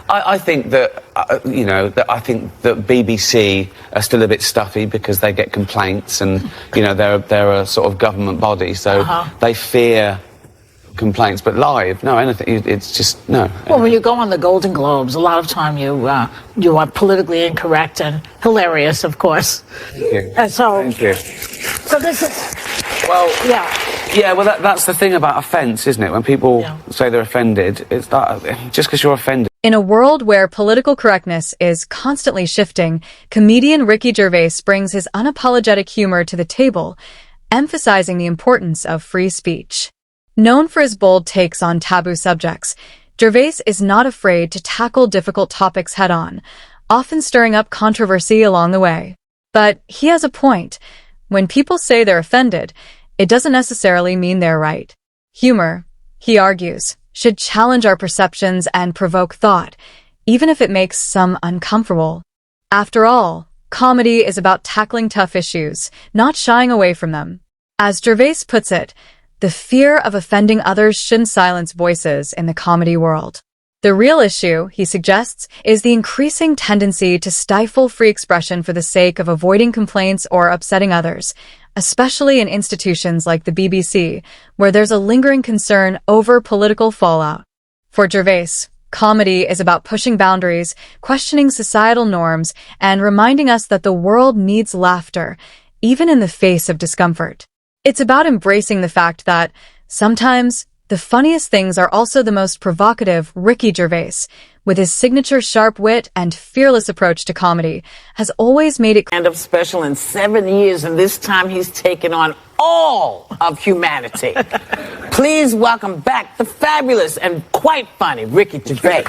I think that, I think that BBC are still a bit stuffy because they get complaints and, they're a sort of government body, so they fear complaints. But live, no, anything, it's just, no. Well, when you go on the Golden Globes, a lot of time you are politically incorrect and hilarious, of course. Thank you. And so, Thank you. So this is... Well, yeah. Yeah, well, that's the thing about offence, isn't it? When people say they're offended, it's that just because you're offended. In a world where political correctness is constantly shifting, comedian Ricky Gervais brings his unapologetic humor to the table, emphasizing the importance of free speech. Known for his bold takes on taboo subjects, Gervais is not afraid to tackle difficult topics head-on, often stirring up controversy along the way. But he has a point. When people say they're offended, it doesn't necessarily mean they're right. Humor, he argues, should challenge our perceptions and provoke thought, even if it makes some uncomfortable. After all, comedy is about tackling tough issues, not shying away from them. As Gervais puts it, the fear of offending others shouldn't silence voices in the comedy world. The real issue, he suggests, is the increasing tendency to stifle free expression for the sake of avoiding complaints or upsetting others, especially in institutions like the BBC, where there's a lingering concern over political fallout. For Gervais, comedy is about pushing boundaries, questioning societal norms, and reminding us that the world needs laughter, even in the face of discomfort. It's about embracing the fact that, sometimes, the funniest things are also the most provocative. Ricky Gervais, with his signature sharp wit and fearless approach to comedy, has always made it stand-up special in 7 years, and this time he's taken on all of humanity. Please welcome back the fabulous and quite funny Ricky Gervais.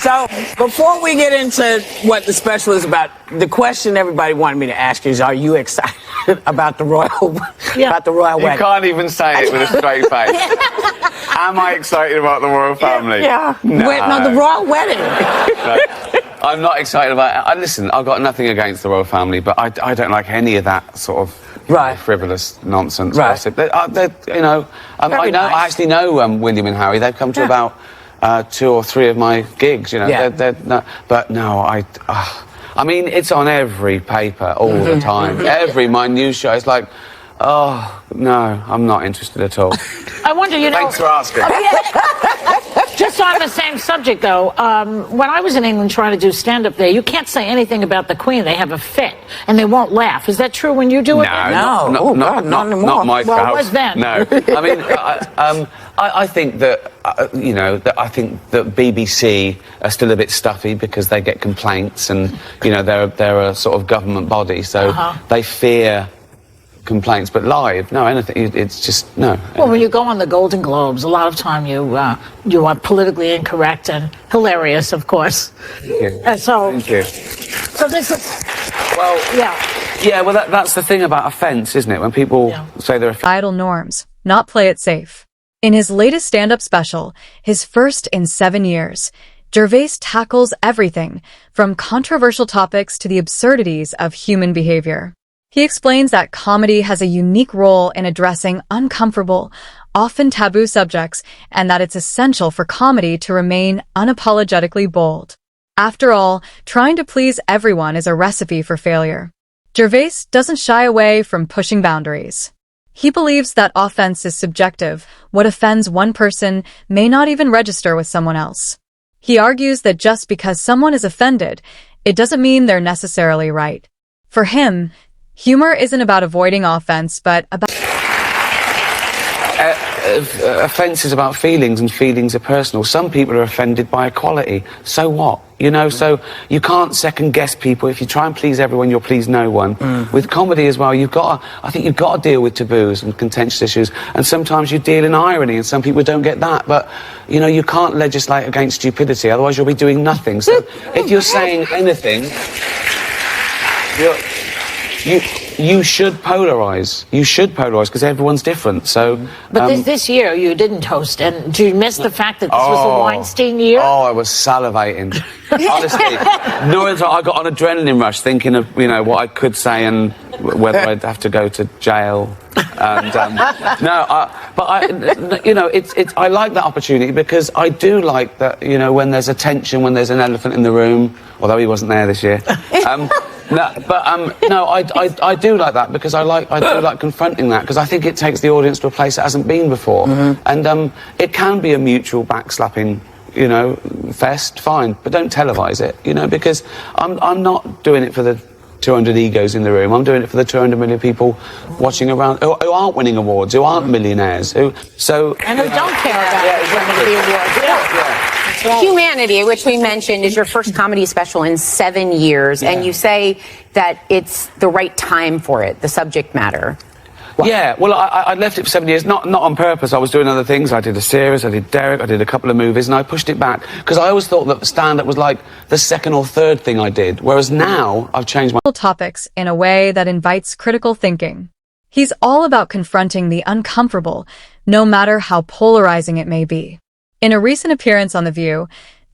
So, before we get into what the special is about, the question everybody wanted me to ask you is, are you excited about the royal wedding? You can't even say it with a straight face. Am I excited about the royal family? Yeah. No. The royal wedding. No, I'm not excited about it. Listen, I've got nothing against the royal family, but I don't like any of that sort of frivolous nonsense. Gossip. I actually know William and Harry. They've come to about 2 or 3 of my gigs, but no, I mean, it's on every paper all the time. Every my news show, it's like, oh no, I'm not interested at all. I wonder, Thanks for asking. Just on the same subject, though, when I was in England trying to do stand-up there, you can't say anything about the Queen. They have a fit, and they won't laugh. Is that true when you do it? No, not anymore. Not my well, it was then. No, I mean, I think that, I think that BBC are still a bit stuffy because they get complaints and, they're a sort of government body, so they fear complaints. But live, no, anything, it's just, no. Well, when you go on the Golden Globes, a lot of time you are politically incorrect and hilarious, of course. Thank you. And so, Thank you. So this is... Well, yeah, well, that's the thing about offence, isn't it? When people say they're societal norms, not play it safe. In his latest stand-up special, his first in 7 years, Gervais tackles everything from controversial topics to the absurdities of human behavior. He explains that comedy has a unique role in addressing uncomfortable, often taboo subjects, and that it's essential for comedy to remain unapologetically bold. After all, trying to please everyone is a recipe for failure. Gervais doesn't shy away from pushing boundaries. He believes that offense is subjective. What offends one person may not even register with someone else. He argues that just because someone is offended, it doesn't mean they're necessarily right. For him, humor isn't about avoiding offense, but about... Offence is about feelings, and feelings are personal. Some people are offended by equality. So what? So you can't second-guess people. If you try and please everyone, you'll please no one. With comedy as well, I think you've got to deal with taboos and contentious issues, and sometimes you deal in irony, and some people don't get that. But, you can't legislate against stupidity, otherwise you'll be doing nothing. So if you're saying anything, you should polarise. You should polarise because everyone's different. So, but this year you didn't host, and do you miss the fact that this was the Weinstein year? Oh, I was salivating. Honestly, I got an adrenaline rush thinking of what I could say and whether I'd have to go to jail. And I like that opportunity because I do like that. You know, when there's a tension, when there's an elephant in the room, although he wasn't there this year. I do like that because I do like confronting that because I think it takes the audience to a place it hasn't been before, and it can be a mutual backslapping, you know, fest, fine, but don't televise it, you know, because I'm not doing it for the 200 egos in the room. I'm doing it for the 200 million people watching around who aren't winning awards, who aren't millionaires, who don't care about the awards. Right. Humanity, which we mentioned, is your first comedy special in 7 years, and you say that it's the right time for it, the subject matter. Wow. Yeah, well, I left it for 7 years, not on purpose. I was doing other things. I did a series, I did Derek, I did a couple of movies, and I pushed it back because I always thought that stand-up was like the second or third thing I did, whereas now I've changed my topics in a way that invites critical thinking. He's all about confronting the uncomfortable, no matter how polarizing it may be. In a recent appearance on The View,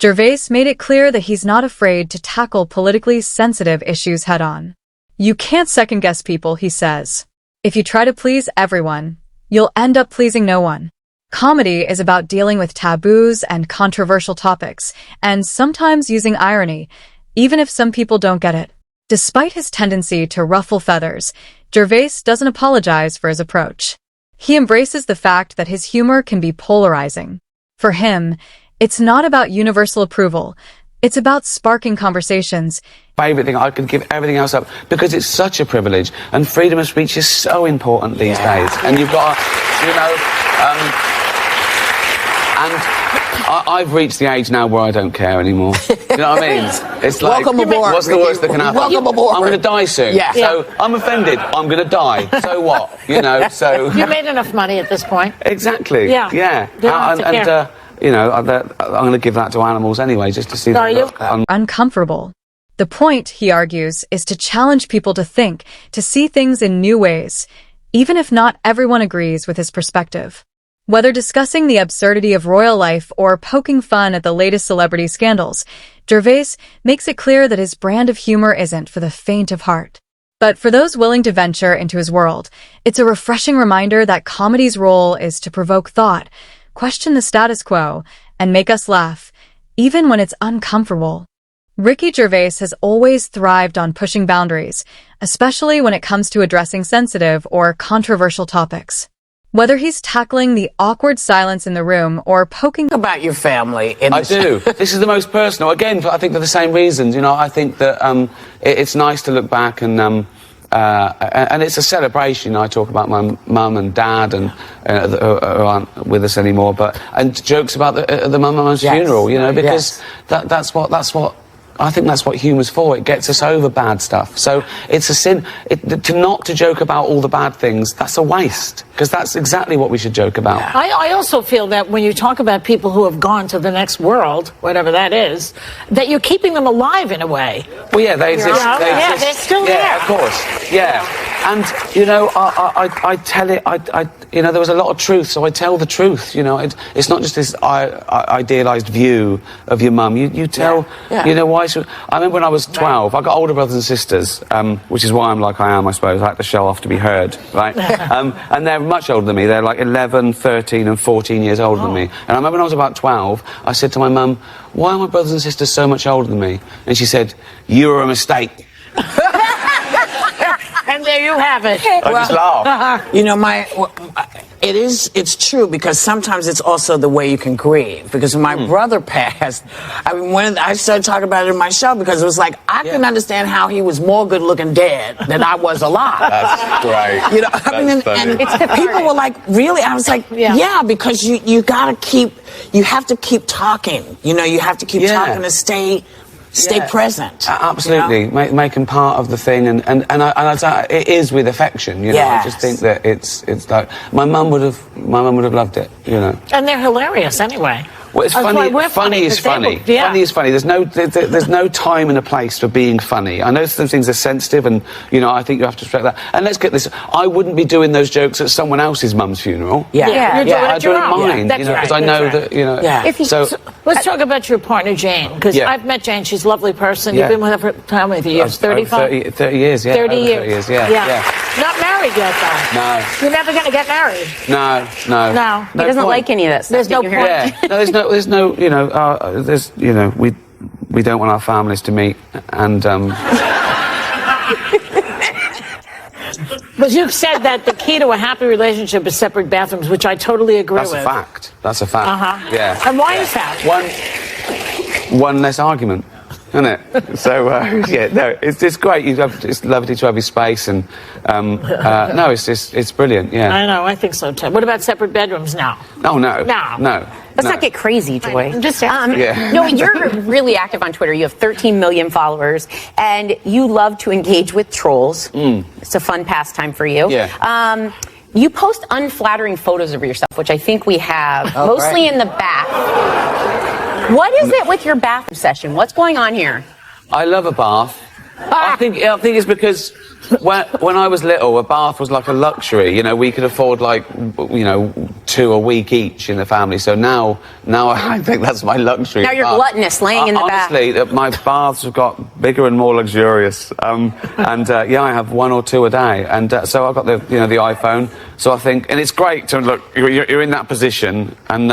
Gervais made it clear that he's not afraid to tackle politically sensitive issues head-on. You can't second-guess people, he says. If you try to please everyone, you'll end up pleasing no one. Comedy is about dealing with taboos and controversial topics, and sometimes using irony, even if some people don't get it. Despite his tendency to ruffle feathers, Gervais doesn't apologize for his approach. He embraces the fact that his humor can be polarizing. For him, it's not about universal approval. It's about sparking conversations. Favourite thing, I could give everything else up because it's such a privilege, and freedom of speech is so important these days. And you've got to, you know, I've reached the age now where I don't care anymore. You know what I mean? It's like, welcome aboard, what's the worst that can happen? Welcome aboard. I'm going to die soon. Yeah. So I'm offended. I'm going to die. So what? You know, so... You made enough money at this point. Exactly. Yeah. You know, I'm going to give that to animals anyway, just to see Are you? Uncomfortable. The point, he argues, is to challenge people to think, to see things in new ways, even if not everyone agrees with his perspective. Whether discussing the absurdity of royal life or poking fun at the latest celebrity scandals, Gervais makes it clear that his brand of humor isn't for the faint of heart. But for those willing to venture into his world, it's a refreshing reminder that comedy's role is to provoke thought, question the status quo, and make us laugh, even when it's uncomfortable. Ricky Gervais has always thrived on pushing boundaries, especially when it comes to addressing sensitive or controversial topics. Whether he's tackling the awkward silence in the room or poking about your family. I do. This is the most personal. Again, I think for the same reasons. You know, I think that it's nice to look back and it's a celebration. I talk about my mum and dad and who aren't with us anymore, and jokes about the mum and mum's funeral. You know, because that's what. I think that's what humour's for. It gets us over bad stuff. So it's a sin to joke about all the bad things. That's a waste, because that's exactly what we should joke about. I also feel that when you talk about people who have gone to the next world, whatever that is, that you're keeping them alive in a way. Well, yeah, they exist. Yeah, they're still there. Yeah, of course. Yeah. And, you know, I tell it, you know, there was a lot of truth, so I tell the truth, you know. It's not just this idealised view of your mum. You tell, you know, why. I remember when I was 12, I got older brothers and sisters, which is why I'm like I am, I suppose. I had to show off to be heard, right? And they're much older than me. They're like 11, 13 and 14 years older than me. And I remember when I was about 12, I said to my mum, why are my brothers and sisters so much older than me? And she said, you were a mistake. And there you have it. I just laugh. You know, it's true, because sometimes it's also the way you can grieve. Because when my brother passed, I mean, I started talking about it in my show, because it was like, I couldn't understand how he was more good looking dead than I was alive. That's great. You know, I mean, and people were like, really? I was like, yeah, because you have to keep talking. You know, you have to keep talking to stay present. Absolutely, you know? Make them part of the thing, and it is with affection. You know, I just think that it's like my mum would have loved it. You know, and they're hilarious anyway. Well, it's funny. Funny is funny. Funny is funny. There's no time and a place for being funny. I know some things are sensitive, and you know, I think you have to respect that. And let's get this: I wouldn't be doing those jokes at someone else's mum's funeral. I do it at mine, you know, because I know that, you know. So let's talk about your partner Jane, because I've met Jane. She's a lovely person. You've been with her for how many years? 35? 30 years. Yeah. 30 years. 30 years. Yeah. Not married yet, though. No. You're never going to get married. No. No. He doesn't like any of that stuff. There's no Did you point. hear that? Yeah. No, there's no, we don't want our families to meet, and But you've said that the key to a happy relationship is separate bathrooms, which I totally agree with. That's a fact. Uh-huh. Yeah. And why is that? One less argument, isn't it? So it's great. It's lovely to have your space, and no, it's brilliant. Yeah. I know. I think so too. What about separate bedrooms now? Oh no. No. Let's not get crazy, Joy. I'm just asking. No, you're really active on Twitter. You have 13 million followers, and you love to engage with trolls. It's a fun pastime for you. Yeah. You post unflattering photos of yourself, which I think we have, mostly in the bath. What is it with your bath obsession? What's going on here? I love a bath. I think it's because when I was little, a bath was like a luxury. You know, we could afford 2 a week each in the family. So now I think that's my luxury. Now you're gluttonous, laying in the bath. Honestly, my baths have got bigger and more luxurious. I have 1 or 2 a day, and so I've got the iPhone. So I think, and it's great to look. You're in that position, and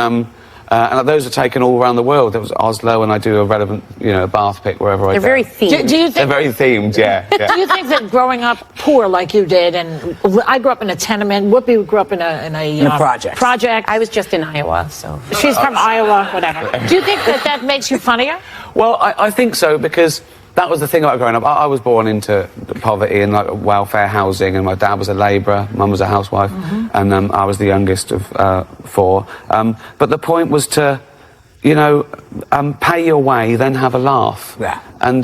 those are taken all around the world. There was Oslo, and I do a relevant, bath pic wherever I go. They're very themed. Do you think they're very themed? Yeah. Do you think that growing up poor like you did, and I grew up in a tenement, Whoopi grew up in a project. I was just in Iowa, so. She's from Iowa, whatever. Do you think that makes you funnier? Well, I think so, because that was the thing about growing up. I was born into poverty and welfare housing, and my dad was a labourer, mum was a housewife, and I was the youngest of 4. But the point was to, pay your way, then have a laugh. Yeah. And,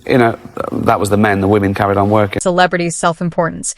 that was the men. The women carried on working. Celebrities' self-importance.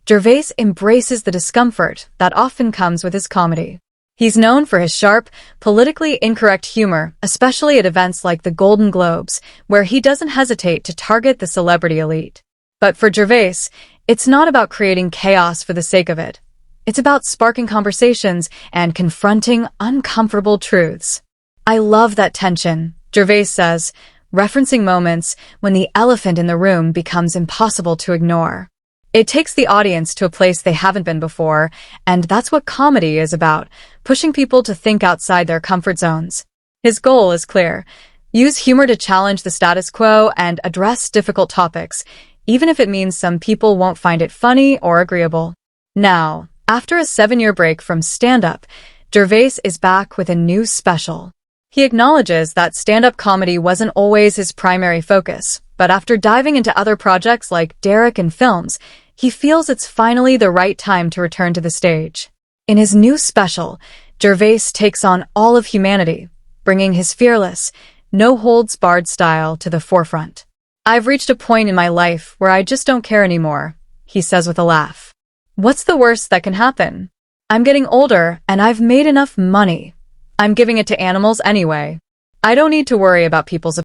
Gervais embraces the discomfort that often comes with his comedy. He's known for his sharp, politically incorrect humor, especially at events like the Golden Globes, where he doesn't hesitate to target the celebrity elite. But for Gervais, it's not about creating chaos for the sake of it. It's about sparking conversations and confronting uncomfortable truths. I love that tension, Gervais says, referencing moments when the elephant in the room becomes impossible to ignore. It takes the audience to a place they haven't been before, and that's what comedy is about, pushing people to think outside their comfort zones. His goal is clear. Use humor to challenge the status quo and address difficult topics, even if it means some people won't find it funny or agreeable. Now, after a 7-year break from stand-up, Gervais is back with a new special. He acknowledges that stand-up comedy wasn't always his primary focus, but after diving into other projects like Derek and films, he feels it's finally the right time to return to the stage. In his new special, Gervais takes on all of humanity, bringing his fearless, no-holds-barred style to the forefront. "I've reached a point in my life where I just don't care anymore," he says with a laugh. "What's the worst that can happen? I'm getting older and I've made enough money. I'm giving it to animals anyway. I don't need to worry about people's